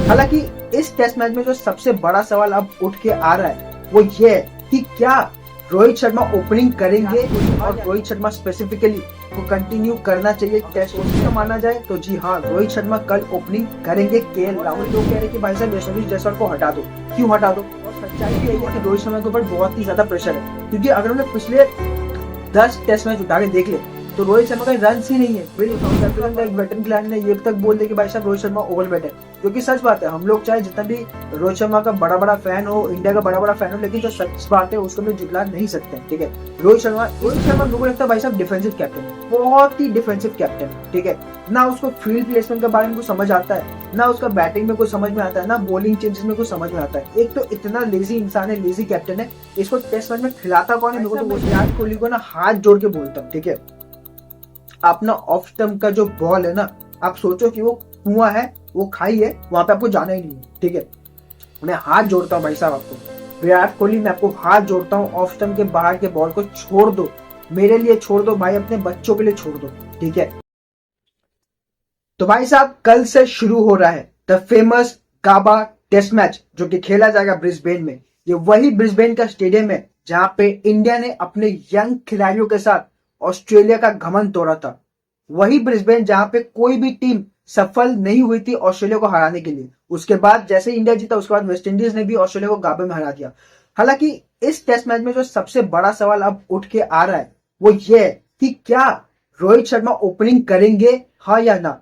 हालांकि इस test match में जो सबसे बड़ा सवाल अब उठ के आ रहा है वो ये है कि क्या रोहित शर्मा ओपनिंग करेंगे और रोहित शर्मा स्पेसिफिकली को कंटिन्यू करना चाहिए टेस्ट का माना जाए तो जी हाँ, रोहित शर्मा कल ओपनिंग करेंगे। केएल राहुल लोग कह रहे हैं कि भाई साहब यशस्वी जायसवाल को हटा दो, क्यों हटा दो? और सच्चाई भी यही है कि रोहित शर्मा के ऊपर बहुत ही ज्यादा प्रेशर है, क्योंकि अगर उन्हें पिछले 10 टेस्ट मैच उठा के देख ले तो रोहित शर्मा का रन ही नहीं है। एक वेटरन खिलाड़ी ने ये तक बोल दिया कि भाई साहब रोहित शर्मा ओवर बैट है, जो कि सच बात है। हम लोग चाहे जितना भी रोहित शर्मा का बड़ा फैन हो, इंडिया का बड़ा फैन हो, लेकिन जो सच बात है उसको भी जुटला नहीं सकते। ठीक है, रोहित शर्मा मेरे को लगता है भाई साहब डिफेंसिव कैप्टन, बहुत ही डिफेंसिव कैप्टन। ठीक है, ना उसको फील्ड प्लेसमेंट के बारे में कुछ समझ आता है, ना उसका बैटिंग में कुछ समझ में आता है, ना बॉलिंग चेंजेस में कुछ समझ में आता है। एक तो इतना लेजी इंसान है, लेजी कैप्टन है, इसको टेस्ट मैच में खिलाता कौन है? मेरे को तो विराट कोहली को ना हाथ जोड़ के बोलता हूँ। ठीक है, अपना ऑफ स्टंप का जो बॉल है ना, आप सोचो कि वो कुआं है, वो खाई है, वहां पे आपको जाना ही नहीं है। ठीक है, मैं हाथ जोड़ता हूँ भाई साहब आपको, विराट कोहली मैं आपको हाथ जोड़ता हूँ, ऑफ स्टंप के बाहर के बॉल को छोड़ दो, मेरे लिए छोड़ दो भाई, अपने बच्चों के लिए छोड़ दो। ठीक है, तो भाई साहब कल से शुरू हो रहा है the famous Gabba test match, जो कि खेला जाएगा ब्रिस्बेन में। ये वही ब्रिस्बेन का स्टेडियम है जहां पे इंडिया ने अपने यंग खिलाड़ियों के साथ ऑस्ट्रेलिया का घमंड तोड़ा था। वही ब्रिस्बेन जहां पे कोई भी टीम सफल नहीं हुई थी ऑस्ट्रेलिया को हराने के लिए। उसके बाद जैसे इंडिया जीता, उसके बाद वेस्ट इंडीज ने भी ऑस्ट्रेलिया को गाबे में हरा दिया। हालांकि इस टेस्ट मैच में जो सबसे बड़ा सवाल अब उठ के आ रहा है वो ये है कि क्या रोहित शर्मा ओपनिंग करेंगे, हाँ या ना?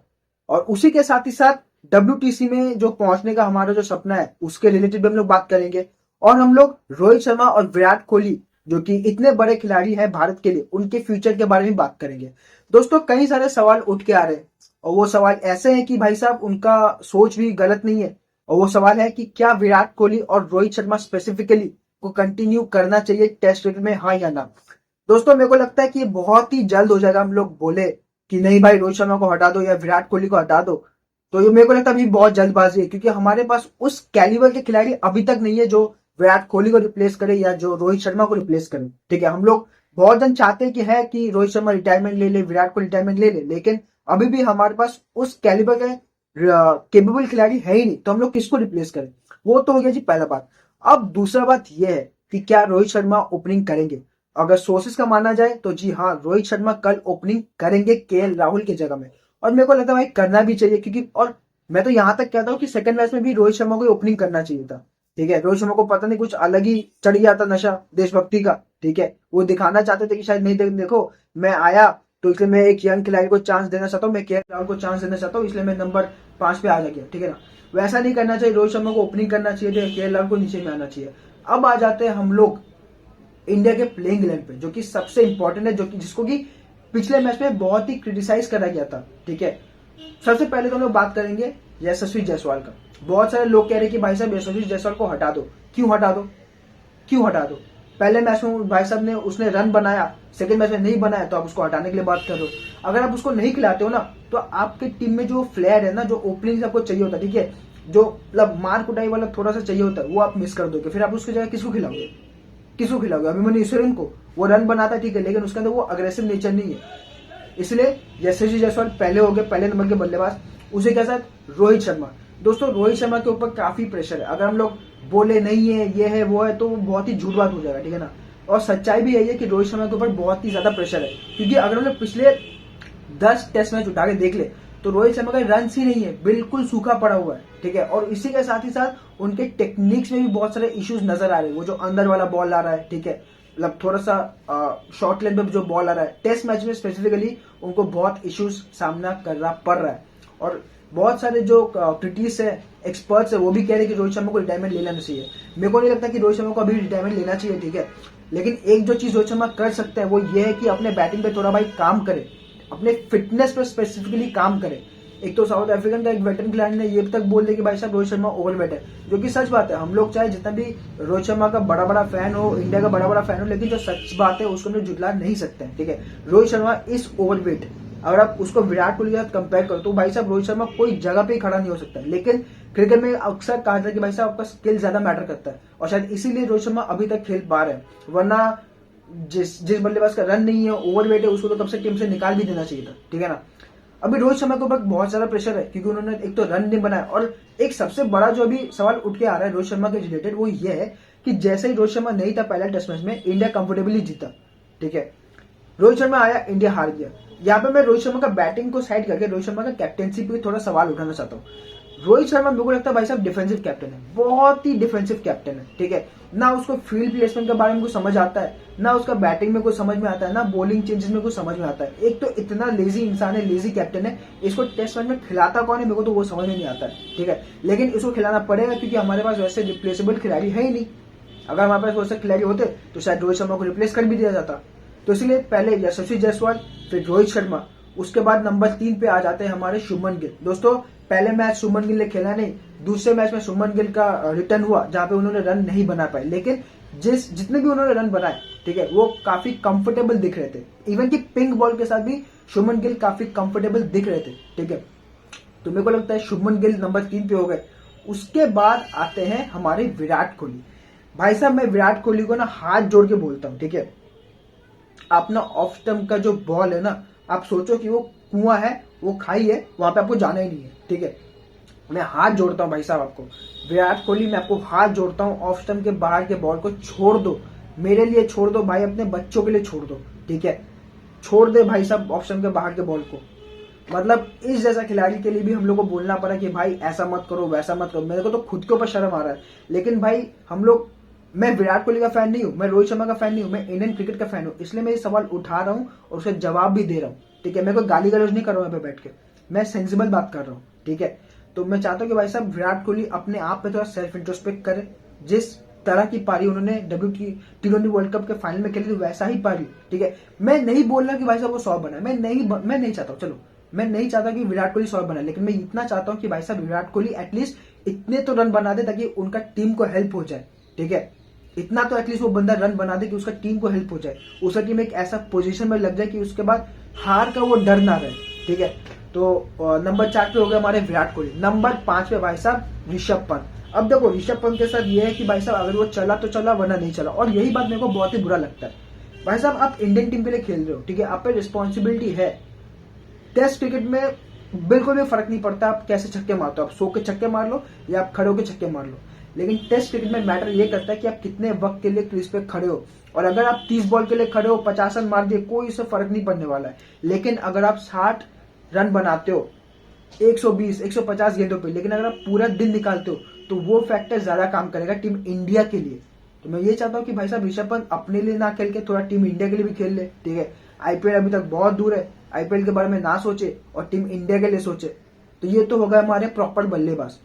और उसी के साथ ही साथ WTC में जो पहुंचने का हमारा जो सपना है उसके रिलेटेड भी हम लोग बात करेंगे। और हम लोग रोहित शर्मा और विराट कोहली, जो कि इतने बड़े खिलाड़ी हैं भारत के लिए, उनके फ्यूचर के बारे में बात करेंगे। दोस्तों कई सारे सवाल उठ के आ रहे हैं, और वो सवाल ऐसे हैं कि भाई साहब उनका सोच भी गलत नहीं है। और वो सवाल है कि क्या विराट कोहली और रोहित शर्मा स्पेसिफिकली को कंटिन्यू करना चाहिए टेस्ट क्रिकेट में, हाँ या ना? दोस्तों मेरे को लगता है कि ये बहुत ही जल्द हो जाएगा। हम लोग बोले कि नहीं भाई रोहित शर्मा को हटा दो या विराट कोहली को हटा दो, तो ये मेरे को लगता है अभी बहुत जल्दबाजी है, क्योंकि हमारे पास उस कैलिबर के खिलाड़ी अभी तक नहीं है जो विराट कोहली को रिप्लेस करे या जो रोहित शर्मा को रिप्लेस करे। ठीक है, हम लोग बहुत जन चाहते हैं कि है कि रोहित शर्मा रिटायरमेंट ले ले, विराट कोहली रिटायरमेंट ले ले, लेकिन अभी भी हमारे पास उस कैलिबर के केपेबल खिलाड़ी है ही नहीं, तो हम लोग किसको रिप्लेस करें? वो तो हो गया जी पहला बात। अब दूसरा बात यह है कि क्या रोहित शर्मा ओपनिंग करेंगे? अगर सोर्सेस का माना जाए तो जी हाँ, रोहित शर्मा कल ओपनिंग करेंगे केएल राहुल की जगह में। और मेरे को लगता है भाई करना भी चाहिए, क्योंकि और मैं तो यहां तक कहता हूँ कि सेकंड मैच में भी रोहित शर्मा को ओपनिंग करना चाहिए था। ठीक है, रोहित शर्मा को पता नहीं कुछ अलग ही चढ़ गया था नशा देशभक्ति का। ठीक है, वो दिखाना चाहते थे कि शायद नहीं देखो मैं आया तो इसलिए मैं एक यंग खिलाड़ी को चांस देना चाहता हूँ, मैं केएल राहुल को चांस देना चाहता हूँ, इसलिए मैं नंबर 5 पे आ गया। ठीक है ना, वैसा नहीं करना चाहिए। रोहित शर्मा को ओपनिंग करना चाहिए था, केएल राहुल को नीचे में आना चाहिए। अब आ जाते हैं हम लोग इंडिया के प्लेइंग 11 पे, जो कि सबसे इंपॉर्टेंट है, जो कि जिसको कि पिछले मैच में बहुत ही क्रिटिसाइज करा गया था। ठीक है, सबसे पहले तो हम लोग बात करेंगे यशस्वी जायसवाल का। बहुत सारे लोग कह रहे हैं कि भाई साहब यशस्वी जायसवाल को हटा दो, क्यों हटा दो, क्यों हटा दो? पहले मैच में भाई साहब ने उसने रन बनाया, सेकंड मैच में नहीं बनाया, तो आप उसको हटाने के लिए बात कर रहे हो। अगर आप उसको नहीं खिलाते हो ना, तो आपके टीम में जो फ्लेयर है ना, जो ओपनिंग आपको चाहिए होता है, ठीक है, जो मतलब मार कुटाई वाला थोड़ा सा चाहिए होता है, वो आप मिस कर दोगे। फिर आप उसकी जगह किसको खिलाओगे? किसको खिलाओगे? अभिमन्यु ईश्वरन को। वो रन बनाता है ठीक है, लेकिन उसके अंदर वो अग्रेसिव नेचर नहीं है। इसलिए यशस्वी जायसवाल पहले हो गए, पहले नंबर के बल्लेबाज। उसे के साथ रोहित शर्मा। दोस्तों रोहित शर्मा के ऊपर काफी प्रेशर है। अगर हम लोग बोले नहीं है, ये है वो है, तो बहुत ही झूठ बात हो जाएगा। ठीक है ना, और सच्चाई भी यही है कि रोहित शर्मा के ऊपर बहुत ही ज्यादा प्रेशर है, क्योंकि अगर हम लोग पिछले 10 टेस्ट मैच उठा के देख ले तो रोहित शर्मा का रन ही नहीं है, बिल्कुल सूखा पड़ा हुआ है। ठीक है, और इसी के साथ ही साथ उनके टेक्निक्स में भी बहुत सारे इश्यूज नजर आ रहे हैं। वो जो अंदर वाला बॉल आ रहा है, ठीक है, मतलब थोड़ा सा शॉर्ट लेंथ पे जो बॉल आ रहा है, टेस्ट मैच में स्पेसिफिकली उनको बहुत इश्यूज सामना करना पड़ रहा है। और बहुत सारे जो क्रिटिक्स है, एक्सपर्ट्स है, वो भी कह रहे हैं कि रोहित शर्मा को रिटायरमेंट ले लेना चाहिए। मेरे को नहीं लगता कि रोहित शर्मा को अभी रिटायरमेंट लेना चाहिए। ठीक है, लेकिन एक जो चीज रोहित शर्मा कर सकते हैं वो ये है कि अपने बैटिंग पे थोड़ा भाई काम करे, अपने फिटनेस पे स्पेसिफिकली काम करे। एक तो साउथ अफ्रीकन का एक वेटरन खिलाड़ी ने ये तक बोल दिया कि भाई साहब रोहित शर्मा ओवर बैट है, जो कि सच बात है। हम लोग चाहे जितना भी रोहित शर्मा का बड़ा फैन हो, इंडिया का बड़ा फैन हो, लेकिन जो सच बात है उसको हम जुटला नहीं सकते हैं। ठीक है, Rohit Sharma is over weight. अगर आप उसको विराट कोहली के साथ कंपेयर करो तो भाई साहब रोहित शर्मा कोई जगह पे ही खड़ा नहीं हो सकता। लेकिन क्रिकेट में अक्सर कहा जाता है कि भाई साहब आपका स्किल ज्यादा मैटर करता है, और शायद इसीलिए रोहित शर्मा अभी तक खेल पा रहे हैं। वरना जिस बल्लेबाज का रन नहीं है, ओवर वेट है, उसको तो तब से टीम से निकाल भी देना चाहिए था। ठीक है ना, अभी रोहित शर्मा के ऊपर बहुत ज्यादा प्रेशर है क्योंकि उन्होंने एक तो रन नहीं बनाया, और एक सबसे बड़ा जो अभी सवाल उठ के आ रहा है रोहित शर्मा के रिलेटेड वो ये है कि जैसे ही रोहित शर्मा नहीं था पहला टेस्ट मैच में, इंडिया कंफर्टेबली जीता, ठीक है। रोहित शर्मा आया, इंडिया हार गया। यहाँ पे मैं रोहित शर्मा का बैटिंग को साइड करके रोहित शर्मा का कैप्टेंसी पे थोड़ा सवाल उठाना चाहता हूँ। रोहित शर्मा मेरे को लगता है भाई साहब डिफेंसिव कैप्टन है, बहुत ही डिफेंसिव कैप्टन है, ठीक है। ना उसको फील्ड प्लेसमेंट के बारे में कुछ समझ आता है, ना उसका बैटिंग में कुछ समझ में आता है, ना बॉलिंग चेंजेस में कुछ समझ में आता है। एक तो इतना लेजी इंसान है, लेजी कैप्टन है, इसको टेस्ट मैच में खिलाता कौन है मेरे को तो वो समझ में नहीं आता है, ठीक है। लेकिन इसको खिलाना पड़ेगा क्योंकि हमारे पास वैसे रिप्लेसेबल खिलाड़ी है ही नहीं। अगर हमारे पास वैसे खिलाड़ी होते तो शायद रोहित शर्मा को रिप्लेस कर भी दिया जाता। तो इसलिए पहले यशस्वी जायसवाल, फिर रोहित शर्मा, उसके बाद नंबर 3 पे आ जाते हैं हमारे शुभमन गिल। दोस्तों पहले मैच शुभमन गिल ने खेला नहीं, दूसरे मैच में शुभमन गिल का रिटर्न हुआ जहां पे उन्होंने रन नहीं बना पाए, लेकिन जितने भी उन्होंने रन बनाए, ठीक है, वो काफी कंफर्टेबल दिख रहे थे। इवन कि पिंक बॉल के साथ भी शुभमन गिल काफी कंफर्टेबल दिख रहे थे, ठीक है। तो मेरे को लगता है शुभमन गिल नंबर 3 पे हो गए। उसके बाद आते हैं हमारे विराट कोहली। भाई साहब मैं विराट कोहली को ना हाथ जोड़ के बोलता हूँ, ठीक है, आप ना ऑफ स्टंप का जो बॉल है ना, आप सोचो कि वो कुआं है, वो खाई है, वहां पे आपको जाना ही नहीं है, ठीक है। मैं हाथ जोड़ता हूं भाई साहब आपको, विराट कोहली मैं आपको हाथ जोड़ता हूं, ऑफ स्टंप के बाहर के बॉल को छोड़ दो, मेरे लिए छोड़ दो भाई, अपने बच्चों के लिए छोड़ दो, ठीक है। छोड़ दे भाई साहब ऑफ स्टंप के बाहर के बॉल को। मतलब इस जैसा खिलाड़ी के लिए भी हम लोग को बोलना पड़ा कि भाई ऐसा मत करो, वैसा मत करो। मेरे को तो खुद के ऊपर शर्म आ रहा है, लेकिन भाई हम लोग, मैं विराट कोहली का फैन नहीं हूं, मैं रोहित शर्मा का फैन नहीं हूं, मैं इंडियन क्रिकेट का फैन हूं, इसलिए मैं ये सवाल उठा रहा हूं और उसका जवाब भी दे रहा हूं, ठीक है। मैं कोई गाली गलौज नहीं कर रहा हूं यहाँ पे बैठ के, मैं सेंसिबल बात कर रहा हूं, ठीक है। तो मैं चाहता हूं कि भाई साहब विराट कोहली अपने आप पे थोड़ा सेल्फ इंट्रोस्पेक्ट करे। जिस तरह की पारी उन्होंने T20 वर्ल्ड कप के फाइनल में खेली थी वैसा ही पारी, ठीक है। मैं नहीं बोल रहा कि भाई साहब वो 100 बनाए, मैं नहीं चाहता हूँ, चलो मैं नहीं चाहता कि विराट कोहली 100 बनाए, लेकिन मैं इतना चाहता हूँ कि भाई साहब विराट कोहली एटलीस्ट इतने तो रन बना दे ताकि उनका टीम को हेल्प हो जाए, ठीक है। इतना तो एटलीस्ट वो बंदा रन बना दे कि उसका टीम को हेल्प हो जाए, उसका टीम एक ऐसा पोजीशन में लग जाए कि उसके बाद हार का वो डर ना रहे, ठीक है। तो नंबर 4 पे हो गया हमारे विराट कोहली। नंबर 5 पे भाई साहब ऋषभ पंत। अब देखो ऋषभ पंत के साथ ये है कि भाई साहब अगर वो चला तो चला, वरना नहीं चला, और यही बात मेरे को बहुत ही बुरा लगता है। भाई साहब आप इंडियन टीम के लिए खेल रहे हो, ठीक है, आप पे रिस्पॉन्सिबिलिटी है। टेस्ट क्रिकेट में बिल्कुल भी फर्क नहीं पड़ता आप कैसे छक्के मारते हो, आप 100 के छक्के मार लो या आप खड़े होकर छक्के मार लो, लेकिन टेस्ट क्रिकेट में मैटर ये करता है कि आप कितने वक्त के लिए क्रीज पे खड़े हो। और अगर आप 30 बॉल के लिए खड़े हो, 50 रन मार दिए, कोई इससे फर्क नहीं पड़ने वाला है। लेकिन अगर आप 60 रन बनाते हो 120 150 गेंदों पे, लेकिन अगर आप पूरा दिन निकालते हो तो वो फैक्टर ज्यादा काम करेगा टीम इंडिया के लिए। तो मैं ये चाहता हूँ कि भाई साहब ऋषभ पंत अपने लिए ना खेल के थोड़ा टीम इंडिया के लिए भी खेल ले, ठीक है। आईपीएल अभी तक बहुत दूर है, आईपीएल के बारे में ना सोचे और टीम इंडिया के लिए सोचे। तो ये तो होगा हमारे प्रॉपर बल्लेबाज।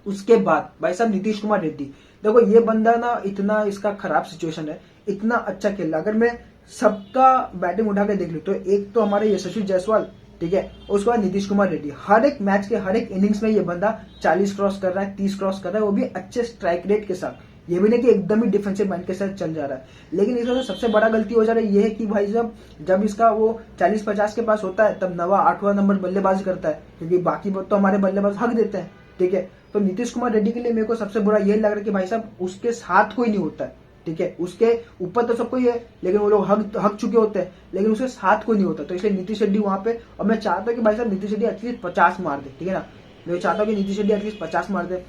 उसके बाद भाई साहब नीतीश कुमार रेड्डी। देखो ये बंदा ना, इतना इसका खराब सिचुएशन है, इतना अच्छा खेल रहा। अगर मैं सबका बैटिंग उठा के देख लूं तो एक तो हमारे यशस्वी जायसवाल, ठीक है, उसके बाद नीतीश कुमार रेड्डी। हर एक मैच के हर एक इनिंग्स में ये बंदा 40 क्रॉस कर रहा है, 30 क्रॉस कर रहा है, वो भी अच्छे स्ट्राइक रेट के साथ। ये भी नहीं कि एकदम ही डिफेंसिव माइंड के साथ चल जा रहा है। लेकिन इसमें तो सबसे बड़ा गलती हो जा रहा है ये है कि भाई जब इसका वो 40-50 के पास होता है तब 9वां 8वां नंबर बल्लेबाजी करता है, क्योंकि बाकी तो हमारे बल्लेबाज हक देते हैं, ठीक है। तो नीतीश कुमार रेड्डी के लिए मेरे को सबसे बुरा ये लग रहा है कि भाई साहब उसके साथ कोई नहीं होता है, ठीक है। उसके ऊपर तो सब कोई है, लेकिन वो लोग हक चुके होते हैं, लेकिन उसके साथ कोई नहीं होता। तो इसलिए नीतीश रेड्डी वहां पे, और मैं चाहता हूँ कि भाई साहब नीतीश रेड्डी एटलीस्ट 50 मार दे, ठीक है ना। मैं चाहता हूँ कि नीतीश रेड्डी एटलीस्ट 50 मार दे।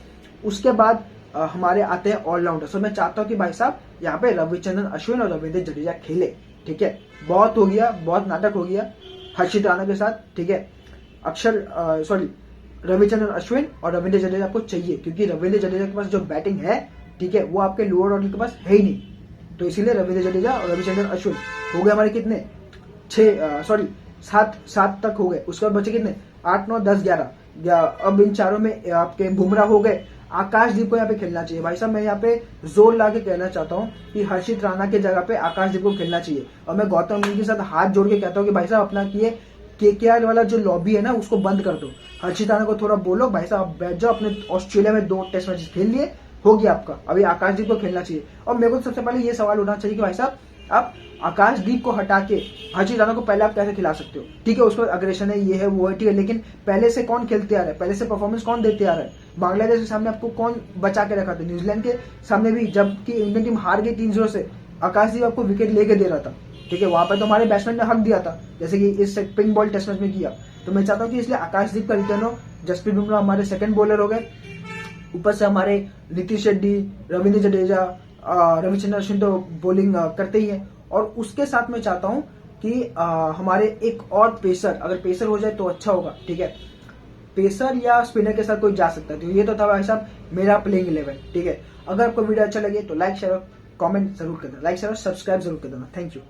उसके बाद हमारे आते हैं ऑलराउंडर। सो मैं चाहता हूँ कि भाई साहब यहाँ पे रविचंद्रन अश्विन और रविंद्र जडेजा खेले, ठीक है। बहुत हो गया, बहुत नाटक हो गया हर्षित राणा के साथ, ठीक है। रविचंद्रन अश्विन और रविंद्र जडेजा आपको चाहिए, क्योंकि रविंद्र जडेजा के पास जो बैटिंग है, ठीक है, वो आपके लोअर ऑर्डर के पास है ही नहीं। तो इसीलिए रविंद्र जडेजा और रविचंद्रन अश्विन हो गए हमारे कितने, 7 तक हो गए। उसके बाद बचे कितने, 8 9 10 11। अब इन चारों में आपके बुमराह हो गए, आकाशदीप को यहाँ पे खेलना चाहिए। भाई साहब मैं यहाँ पे जोर ला के कहना चाहता हूँ कि हर्षित राणा के जगह पे आकाशदीप को खेलना चाहिए। और मैं गौतम गंभीर के साथ हाथ जोड़ के कहता हूँ कि भाई साहब अपना किए KKR वाला जो लॉबी है ना उसको बंद कर दो। हर्षित राणा को थोड़ा बोलो भाई साहब आप बैठ जाओ, अपने ऑस्ट्रेलिया में 2 टेस्ट मैचेस खेल लिए, हो गया आपका। अभी आकाशदीप को खेलना चाहिए। और मेरे को सबसे पहले ये सवाल उठाना चाहिए कि भाई साहब आप आकाशदीप को हटा के हर्षित राणा को पहले आप कैसे खिला सकते हो, ठीक है। उसको अग्रेशन है, ये है, वो है, ठीक है, लेकिन पहले से कौन खेलते आ रहा है, पहले से परफॉर्मेंस कौन देते आ रहा है। बांग्लादेश के सामने आपको कौन बचा के रखा था, न्यूजीलैंड के सामने भी जबकि इंडियन टीम हार गई 3-0 से, आकाशदीप आपको विकेट लेके दे रहा था। ठीक है, वहां पर तो हमारे बैट्समैन ने हक दिया था, जैसे कि इस पिंक बॉल टेस्ट मैच में किया। तो मैं चाहता हूँ कि इसलिए आकाशदीप का रिटर्न हो, जसप्रीत बुमराह हमारे सेकंड बॉलर हो गए, ऊपर से हमारे नीतीश रेड्डी, रविंद्र जडेजा, रविचंद्रन अश्विन तो बॉलिंग करते ही है, और उसके साथ मैं चाहता हूं कि हमारे एक और पेसर, अगर पेसर हो जाए तो अच्छा होगा, ठीक है, पेसर या स्पिनर के साथ कोई जा सकता है। तो ये तो था भाई साहब मेरा प्लेइंग 11, ठीक है। अगर आपको वीडियो अच्छा लगे तो लाइक शेयर कमेंट जरूर कर देना, लाइक शेयर और सब्सक्राइब जरूर कर देना। Thank you.